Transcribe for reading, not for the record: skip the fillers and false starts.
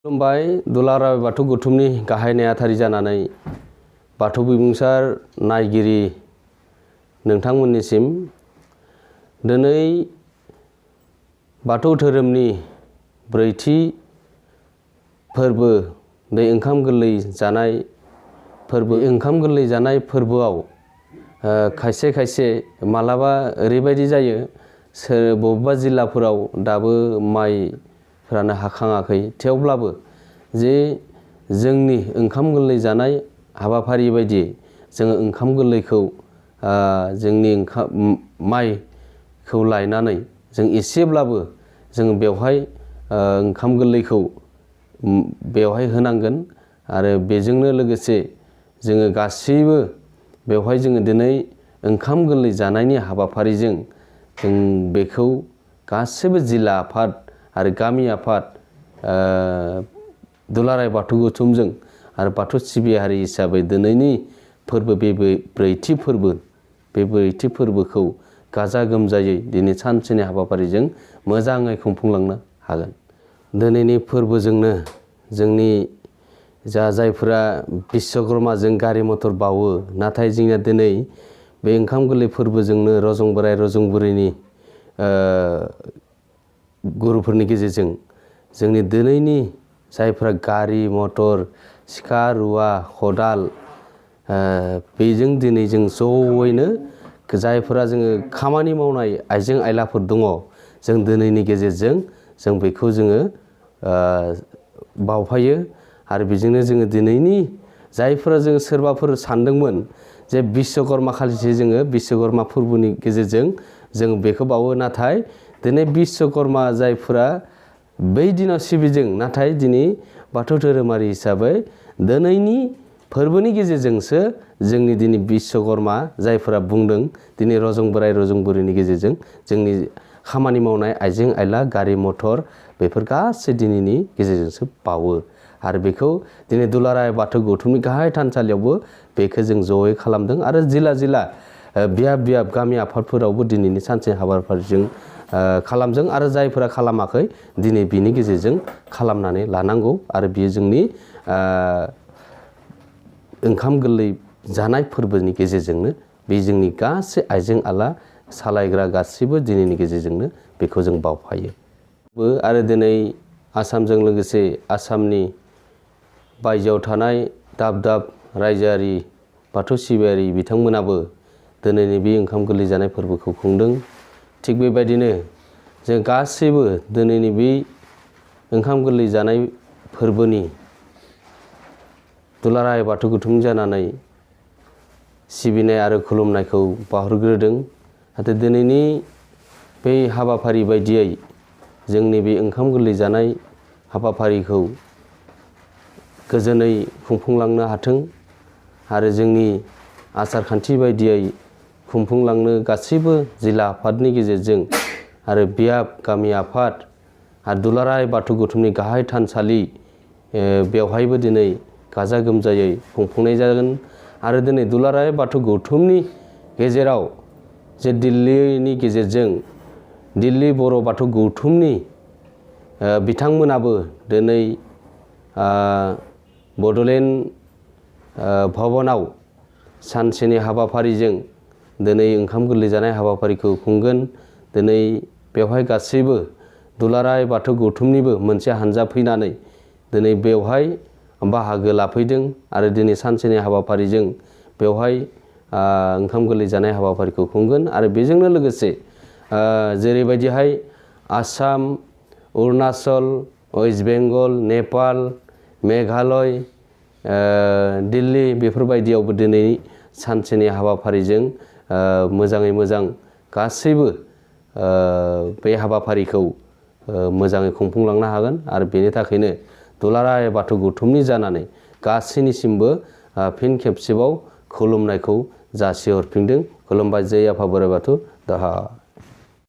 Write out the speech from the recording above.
खुलुमबाय दुलाराय बाथौ गौथुमनि गाहाय नेहाथारि जानानै बाथौ बिबुंसार नायगिरि नोंथांमोननिसिम दिनै बाथौ धोरोमनि ब्रैथि फोरबो बे ओंखाम गोरलै जानाय फोरबो ओंखाम गोरलै जानाय फोरबोआव खायसे खायसे मालाबा ओरैबायदि जायो बबेबा जिल्लाफोराव दाबो माइफ्रानो हाखाङाखै थेवब्लाबो जे जोंनि ओंखाम गोरलै जानाय हाबाफारि बायदि जोङो ओंखाम गोरलैखौ जोंनि माइखौ लायनानै जों एसेब्लाबो जों बेवहाय ओंखाम गोरलैखौ बेवहाय होनांगोन आरो बेजोंनो लोगोसे जोङो गासैबो बेवहाय जोङो दिनै ओंखाम गोरलै जानायनि हाबाफारिजों जों बेखौ गासैबो जिल्ला आफाद आरो गामि आफाद दुलाराय बाथौ गौथुमजों आरो बाथौ सिबियारि हिसाबै दिनैनि फोरबो बे ब्रैथि फोरबोखौ गाजा गोमजायै दिनै सानसेनि हाबाफारिजों मोजाङै खुंफुंलांनो हागोन। दिनैनि फोरबोजोंनो जोंनि जायफोरा बिश्वकर्माजों गारि मथर बावो नाथाय जोंनिया दिनै बे ओंखाम गोरलै फोरबोजोंनो रजं बोराइ रजं बुरैनि गुरुफोरनि गेजेरजों जोंनि दिनैनि जायफोरा गारि मथर सिखा रुवा खदाल बेजों दिनै जों जयैनो जायफोरा जोङो खामानि मावनाय आइजें आइलाफोर दङ जों दिनैनि गेजेरजों जों बेखौ जोङो बावफायो आरो बेजोंनो जोङो दिनैनि जायफोरा जों सोरबाफोर सानदोंमोन जे बिश्वकर्मा खालिसो जोङो बिश्वकर्मा फोरबोनि गेजेरजों जों बेखौ बावो नाथाय दिनै बिश्वकर्मा जायफोरा बै दिनाव सिबिदों नाथाय दिनै बाथौ धोरोमारि हिसाबै दिनैनि फोरबोनि गेजेरजोंसो जोंनि दिनै बिश्वकर्मा जायफोरा बुंदों दिनै रजं बोराइ रजं बुरैनि गेजेरजों जोंनि खामानि मावनाय आइजें आइला गारि मथर बेफोर गासै दिनैनि गेजेरजोंसो बावो आरो बेखौ दिनै दुलाराय बाथौ गौथुमनि गाहाय थानसालियावबो बेखौ जों जयै खालामदों आरो जिल्ला जिल्ला बियाब गामि आफादफोरावबो दिनैनि सानसे हाबाफारिजों खालामदों आरो जायफोरा खालामाखै दिनै बिनि गेजेरजों खालामनानै लानांगौ आरो बियो जोंनि ओंखाम गोरलै जानाय फोरबोनि गेजेरजोंनो बे जोंनि गासै आइजें आला सालायग्रा गासैबो दिनैनि गेजेरजोंनो बेखौ जों बावफायो आरो दिनै आसामजों लोगोसे आसामनि बायजोआव थानाय दाब दाब रायजोआरि बाथौ सिबियारि बिथांमोनाबो दिनैनि बे ओंखाम गोरलै जानाय फोरबोखौ खुंदों। थिग बेबायदिनो जों गासैबो दिनैनि बे ओंखाम गोरलै जानाय फोरबोनि दुलाराय बाथौ गौथुमनि जानानै सिबिनाय आरो खुलुमनायखौ बावहरग्रोदों। नाथाय दिनैनि बे हाबाफारि बायदियै जोंनि बे ओंखाम गोरलै जानाय हाबाफारिखौ गोजोनै खुंफुंलांनो हाथों आरो जोंनि आसार खान्थि बायदियै खुंफुंलांनो गासैबो जिल्ला आफादनि गेजेरजों आरो बियाब गामि आफाद आरो दुलाराय बाथौ गौथुमनि गाहाय थानसालि बेवहायबो दिनै गाजा गोमजायै खुंफुंनाय जागोन आरो दिनै दुलाराय बाथौ गौथुमनि गेजेराव जे दिल्लीनि गेजेरजों दिल्ली बर' बाथौ गौथुमनि बिथांमोनाबो दिनै बड'लेण्ड भवनाव सानसेनि हाबाफारिजों दिनै ओंखाम गोरलै जानाय हाबाफारिखौ खुंगोन। दिनै बेवहाय गासैबो दुलाराय बाथौ गौथुमनिबो मोनसे हानजा फैनानै दिनै बेवहाय बाहागो लाफैदों आरो दिनै सानसेनि हाबाफारिजों बेवहाय ओंखाम गोरलै जानाय हाबाफारिखौ खुंगोन आरो बेजोंनो लोगोसे जेरैबायदिहाय आसाम अरुणाचल वेस्ट बेंगल नेपाल मेघालय दिल्ली बेफोरबायदियावबो दिनै सानसेनि हाबाफारिजों मोजाङै मोजां गासैबो बे हाबाफारिखौ मोजाङै खुंफुंलांनो हागोन आरो बेनि थाखायनो दुलाराय बाथौ गौथुमनि जानानै गासैनिसिमबो फिन खेबसेबाव खुलुमनायखौ जासिहरफिनदों। खुलुमबाय जै आफा बोराइ बाथौ दाहा।